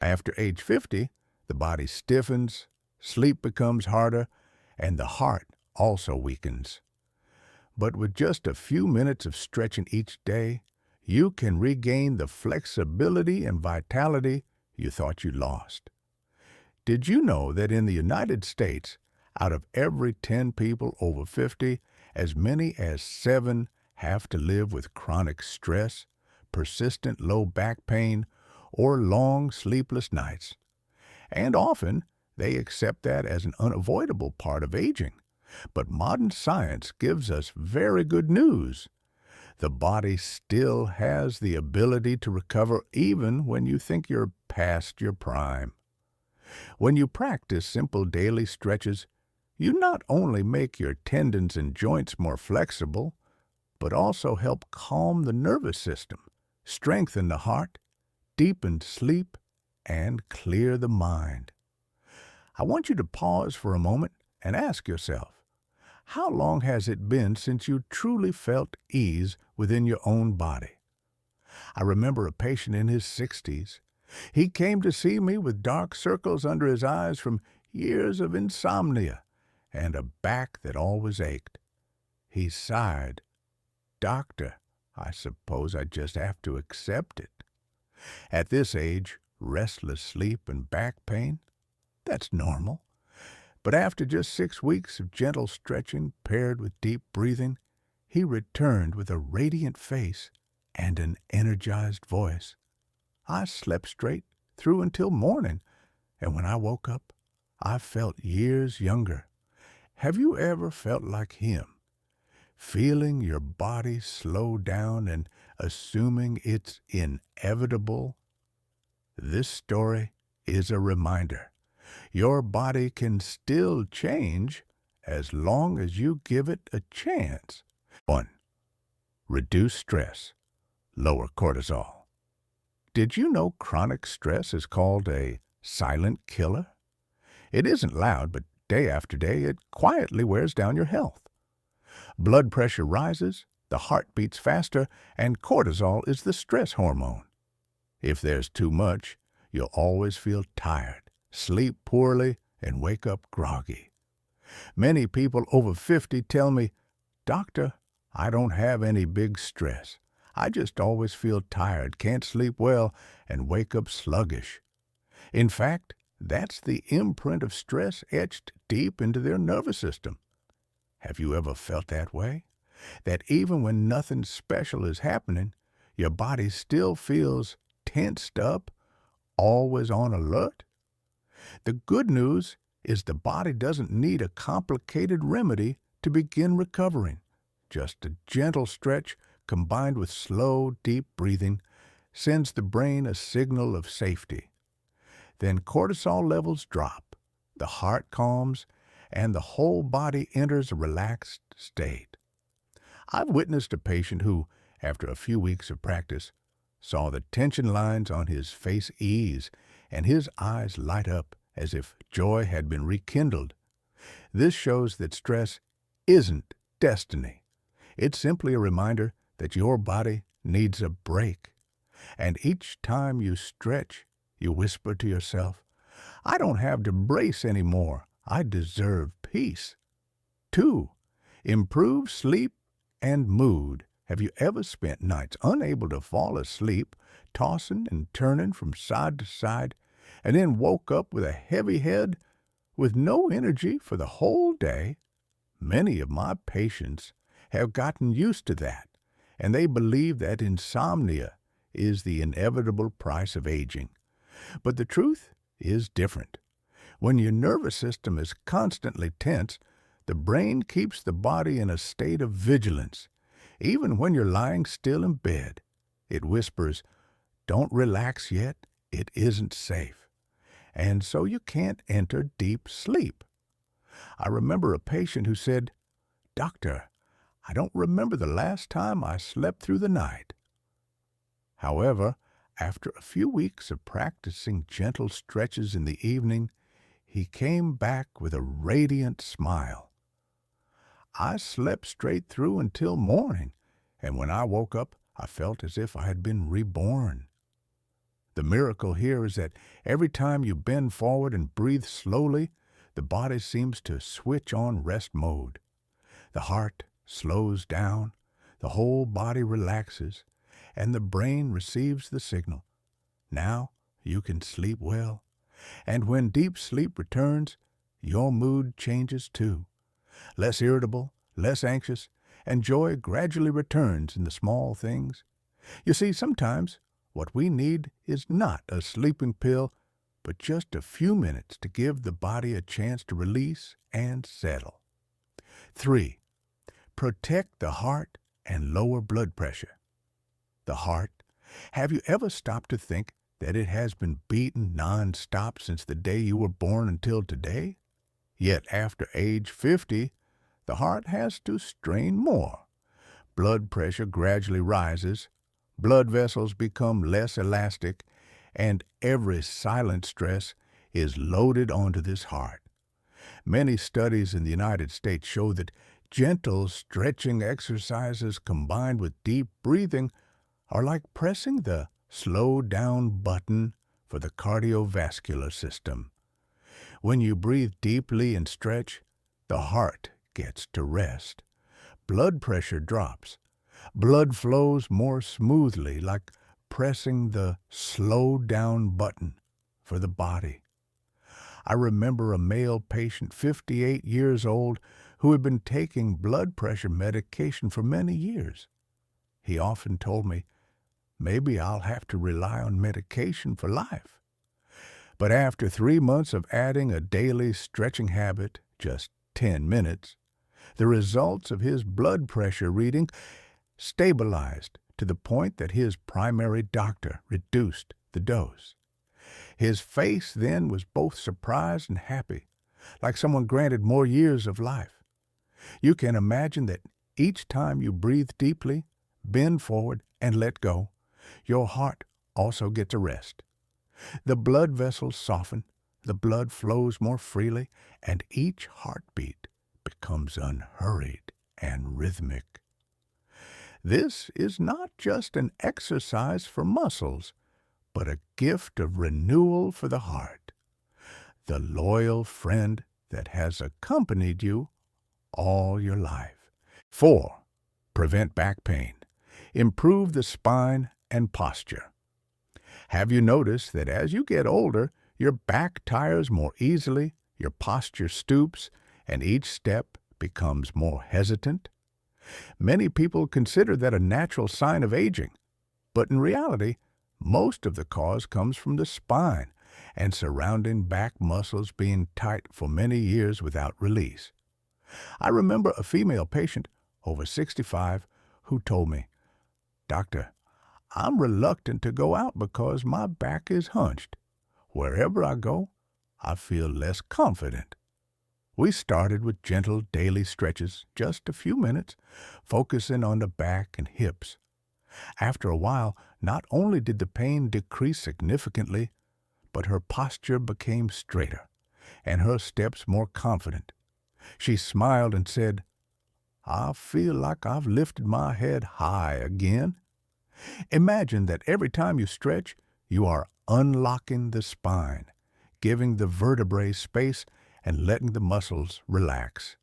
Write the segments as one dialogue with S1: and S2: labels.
S1: After age 50, the body stiffens, sleep becomes harder, and the heart also weakens. But with just a few minutes of stretching each day, you can regain the flexibility and vitality you thought you lost. Did you know that in the United States, out of every 10 people over 50, as many as 7 have to live with chronic stress, persistent low back pain, or long sleepless nights? And often, they accept that as an unavoidable part of aging. But modern science gives us very good news. The body still has the ability to recover even when you think you're past your prime. When you practice simple daily stretches, you not only make your tendons and joints more flexible, but also help calm the nervous system, strengthen the heart, deepen sleep, and clear the mind. I want you to pause for a moment and ask yourself, how long has it been since you truly felt ease within your own body? I remember a patient in his 60s. He came to see me with dark circles under his eyes from years of insomnia and a back that always ached. He sighed, "Doctor, I suppose I just have to accept it." At this age, restless sleep and back pain, that's normal. But after just 6 weeks of gentle stretching paired with deep breathing, he returned with a radiant face and an energized voice. I slept straight through until morning, and when I woke up, I felt years younger. Have you ever felt like him? Feeling your body slow down and assuming it's inevitable? This story is a reminder. Your body can still change as long as you give it a chance. 1. Reduce stress. Lower cortisol. Did you know chronic stress is called a silent killer? It isn't loud, but day after day, it quietly wears down your health. Blood pressure rises, the heart beats faster, and cortisol is the stress hormone. If there's too much, you'll always feel tired, sleep poorly, and wake up groggy. Many people over 50 tell me, "Doctor, I don't have any big stress. I just always feel tired, can't sleep well, and wake up sluggish." In fact, that's the imprint of stress etched deep into their nervous system. Have you ever felt that way? That even when nothing special is happening, your body still feels tensed up, always on alert? The good news is the body doesn't need a complicated remedy to begin recovering. Just a gentle stretch combined with slow, deep breathing sends the brain a signal of safety. Then cortisol levels drop, the heart calms, and the whole body enters a relaxed state. I've witnessed a patient who, after a few weeks of practice, saw the tension lines on his face ease and his eyes light up as if joy had been rekindled. This shows that stress isn't destiny. It's simply a reminder that your body needs a break. And each time you stretch, you whisper to yourself, "I don't have to brace anymore. I deserve peace." 2. Improve sleep and mood. Have you ever spent nights unable to fall asleep, tossing and turning from side to side, and then woke up with a heavy head, with no energy for the whole day? Many of my patients have gotten used to that, and they believe that insomnia is the inevitable price of aging. But the truth is different. When your nervous system is constantly tense, the brain keeps the body in a state of vigilance. Even when you're lying still in bed, it whispers, "Don't relax yet, it isn't safe." And so you can't enter deep sleep. I remember a patient who said, "Doctor, I don't remember the last time I slept through the night." However, after a few weeks of practicing gentle stretches in the evening, he came back with a radiant smile. "I slept straight through until morning, and when I woke up, I felt as if I had been reborn." The miracle here is that every time you bend forward and breathe slowly, the body seems to switch on rest mode. The heart slows down, the whole body relaxes, and the brain receives the signal. Now you can sleep well. And when deep sleep returns, your mood changes too. Less irritable, less anxious, and joy gradually returns in the small things. You see, sometimes what we need is not a sleeping pill, but just a few minutes to give the body a chance to release and settle. 3. Protect the heart and lower blood pressure. The heart. Have you ever stopped to think that it has been beating non-stop since the day you were born until today? Yet after age 50, the heart has to strain more. Blood pressure gradually rises, blood vessels become less elastic, and every silent stress is loaded onto this heart. Many studies in the United States show that gentle stretching exercises combined with deep breathing are like pressing the slow down button for the cardiovascular system. When you breathe deeply and stretch, the heart gets to rest. Blood pressure drops. Blood flows more smoothly, like pressing the slow down button for the body. I remember a male patient, 58 years old, who had been taking blood pressure medication for many years. He often told me, maybe I'll have to rely on medication for life. But after 3 months of adding a daily stretching habit, just 10 minutes, the results of his blood pressure reading stabilized to the point that his primary doctor reduced the dose. His face then was both surprised and happy, like someone granted more years of life. You can imagine that each time you breathe deeply, bend forward, and let go, your heart also gets a rest. The blood vessels soften, the blood flows more freely, and each heartbeat becomes unhurried and rhythmic. This is not just an exercise for muscles, but a gift of renewal for the heart, the loyal friend that has accompanied you all your life. 4. Prevent back pain. Improve the spine and posture. Have you noticed that as you get older, your back tires more easily, your posture stoops, and each step becomes more hesitant? Many people consider that a natural sign of aging, but in reality, most of the cause comes from the spine and surrounding back muscles being tight for many years without release. I remember a female patient, over 65, who told me, "Doctor, I'm reluctant to go out because my back is hunched. Wherever I go, I feel less confident." We started with gentle daily stretches, just a few minutes, focusing on the back and hips. After a while, not only did the pain decrease significantly, but her posture became straighter, and her steps more confident. She smiled and said, "I feel like I've lifted my head high again." Imagine that every time you stretch, you are unlocking the spine, giving the vertebrae space and letting the muscles relax.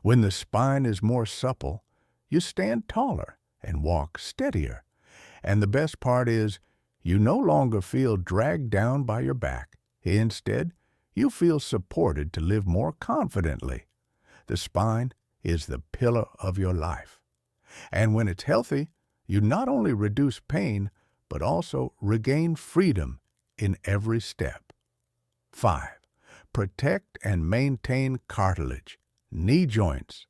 S1: When the spine is more supple, you stand taller and walk steadier. And the best part is, you no longer feel dragged down by your back. Instead, you feel supported to live more confidently. The spine is the pillar of your life. And when it's healthy, you not only reduce pain, but also regain freedom in every step. 5. Protect and maintain cartilage, knee joints.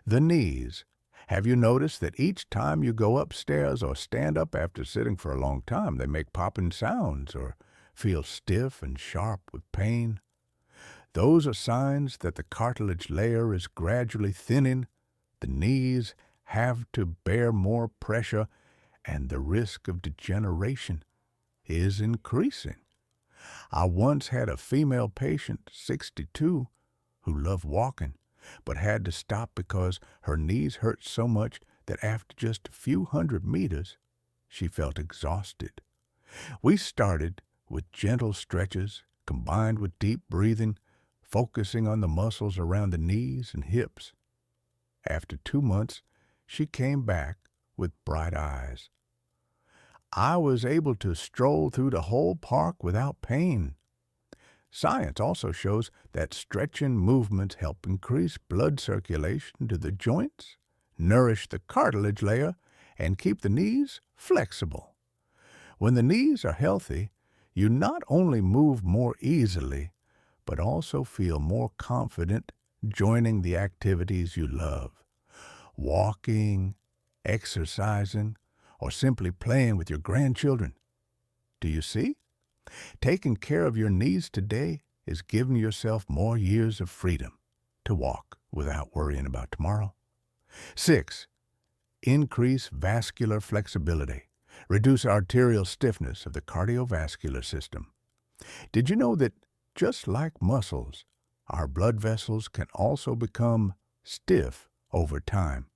S1: The knees. Have you noticed that each time you go upstairs or stand up after sitting for a long time, they make popping sounds or feel stiff and sharp with pain? Those are signs that the cartilage layer is gradually thinning, the knees have to bear more pressure, and the risk of degeneration is increasing. I once had a female patient, 62, who loved walking, but had to stop because her knees hurt so much that after just a few hundred meters, she felt exhausted. We started with gentle stretches combined with deep breathing, focusing on the muscles around the knees and hips. After 2 months, she came back with bright eyes. I was able to stroll through the whole park without pain. Science also shows that stretching movements help increase blood circulation to the joints, nourish the cartilage layer, and keep the knees flexible. When the knees are healthy, you not only move more easily, but also feel more confident joining the activities you love. Walking, exercising, or simply playing with your grandchildren. Do you see? Taking care of your knees today is giving yourself more years of freedom to walk without worrying about tomorrow. 6. Increase vascular flexibility. Reduce arterial stiffness of the cardiovascular system. Did you know that just like muscles, our blood vessels can also become stiff over time?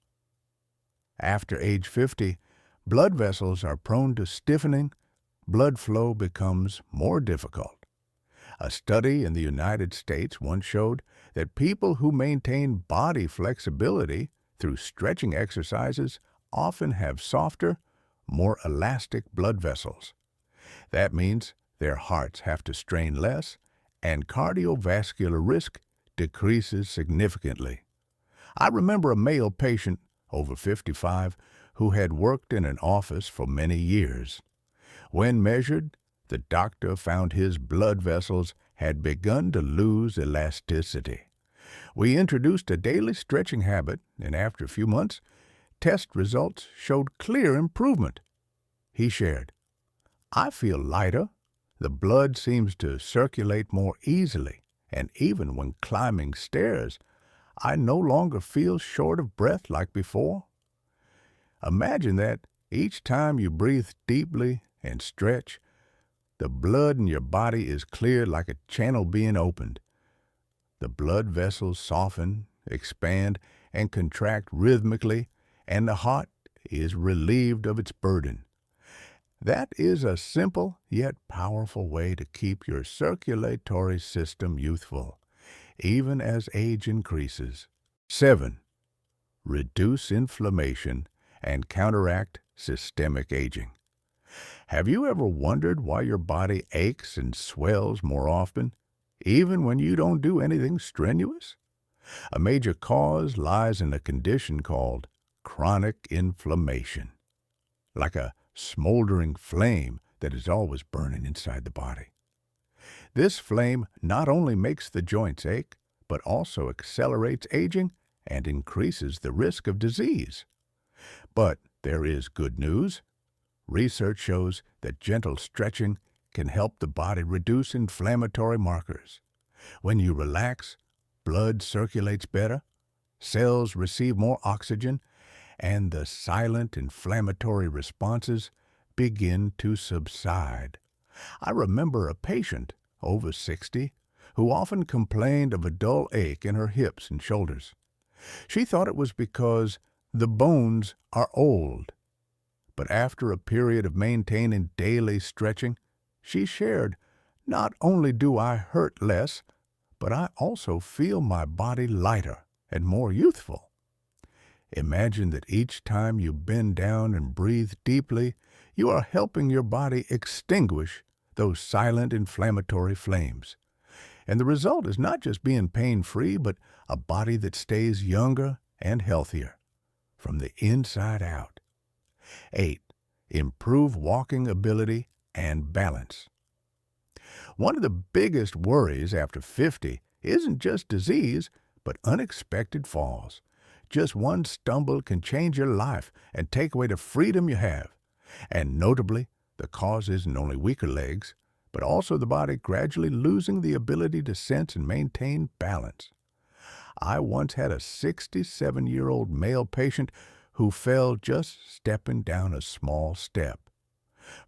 S1: After age 50, blood vessels are prone to stiffening. Blood flow becomes more difficult. A study in the United States once showed that people who maintain body flexibility through stretching exercises often have softer, more elastic blood vessels. That means their hearts have to strain less, and cardiovascular risk decreases significantly. I remember a male patient, over 55, who had worked in an office for many years. When measured, the doctor found his blood vessels had begun to lose elasticity. We introduced a daily stretching habit, and after a few months, test results showed clear improvement. He shared, "I feel lighter, the blood seems to circulate more easily, and even when climbing stairs, I no longer feel short of breath like before." Imagine that each time you breathe deeply and stretch, the blood in your body is cleared like a channel being opened. The blood vessels soften, expand, and contract rhythmically, and the heart is relieved of its burden. That is a simple yet powerful way to keep your circulatory system youthful, even as age increases. 7. Reduce inflammation and counteract systemic aging. Have you ever wondered why your body aches and swells more often, even when you don't do anything strenuous? A major cause lies in a condition called chronic inflammation, like a smoldering flame that is always burning inside the body. This flame not only makes the joints ache, but also accelerates aging and increases the risk of disease. But there is good news. Research shows that gentle stretching can help the body reduce inflammatory markers. When you relax, blood circulates better, cells receive more oxygen, and the silent inflammatory responses begin to subside. I remember a patient, over 60, who often complained of a dull ache in her hips and shoulders. She thought it was because the bones are old. But after a period of maintaining daily stretching, she shared, "Not only do I hurt less, but I also feel my body lighter and more youthful." Imagine that each time you bend down and breathe deeply, you are helping your body extinguish those silent inflammatory flames. And the result is not just being pain-free, but a body that stays younger and healthier from the inside out. 8. Improve walking ability and balance. One of the biggest worries after 50 isn't just disease, but unexpected falls. Just one stumble can change your life and take away the freedom you have. And notably, the cause isn't only weaker legs, but also the body gradually losing the ability to sense and maintain balance. I once had a 67-year-old male patient who fell just stepping down a small step.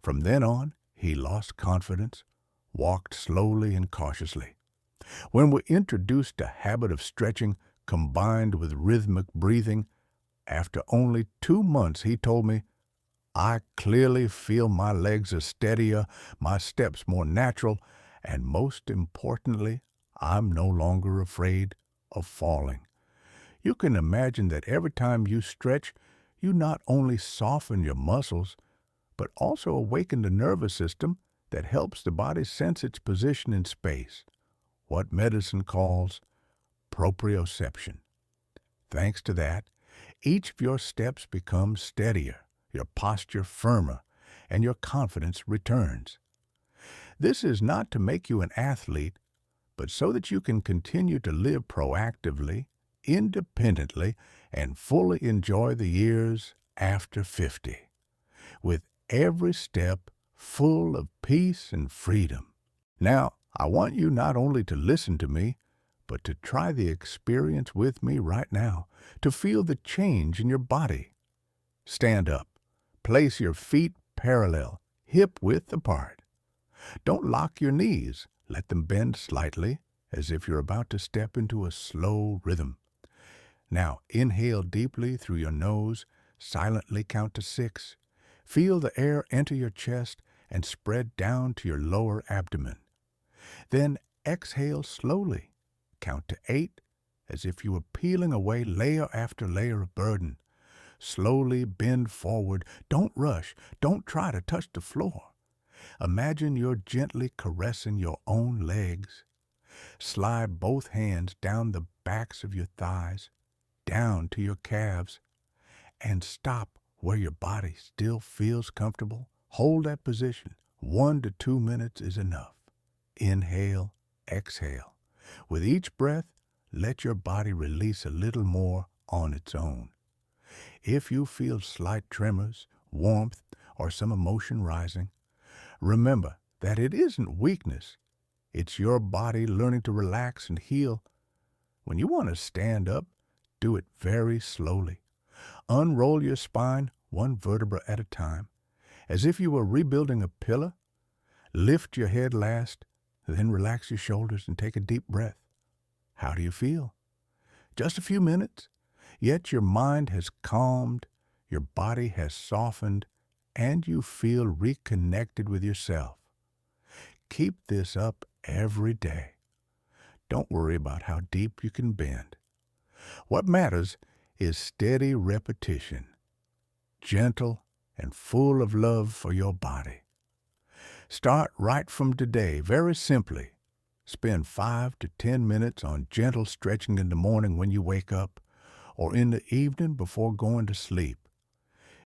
S1: From then on, he lost confidence, walked slowly and cautiously. When we introduced a habit of stretching combined with rhythmic breathing, after only 2 months he told me, I clearly feel my legs are steadier, my steps more natural, and most importantly, I'm no longer afraid of falling. You can imagine that every time you stretch, you not only soften your muscles, but also awaken the nervous system that helps the body sense its position in space, what medicine calls proprioception. Thanks to that, each of your steps becomes steadier, your posture firmer, and your confidence returns. This is not to make you an athlete, but so that you can continue to live proactively, independently, and fully enjoy the years after 50, with every step full of peace and freedom. Now, I want you not only to listen to me, but to try the experience with me right now, to feel the change in your body. Stand up. Place your feet parallel, hip-width apart. Don't lock your knees. Let them bend slightly, as if you're about to step into a slow rhythm. Now, inhale deeply through your nose, silently count to 6. Feel the air enter your chest and spread down to your lower abdomen. Then exhale slowly. Count to 8, as if you were peeling away layer after layer of burden. Slowly bend forward. Don't rush. Don't try to touch the floor. Imagine you're gently caressing your own legs. Slide both hands down the backs of your thighs, down to your calves, and stop where your body still feels comfortable. Hold that position. 1 to 2 minutes is enough. Inhale, exhale. With each breath, let your body release a little more on its own. If you feel slight tremors, warmth, or some emotion rising, remember that it isn't weakness. It's your body learning to relax and heal. When you want to stand up, do it very slowly. Unroll your spine 1 vertebra at a time, as if you were rebuilding a pillar. Lift your head last, then relax your shoulders and take a deep breath. How do you feel? Just a few minutes, yet your mind has calmed, your body has softened, and you feel reconnected with yourself. Keep this up every day. Don't worry about how deep you can bend. What matters is steady repetition, gentle and full of love for your body. Start right from today, very simply. Spend 5 to 10 minutes on gentle stretching in the morning when you wake up, or in the evening before going to sleep.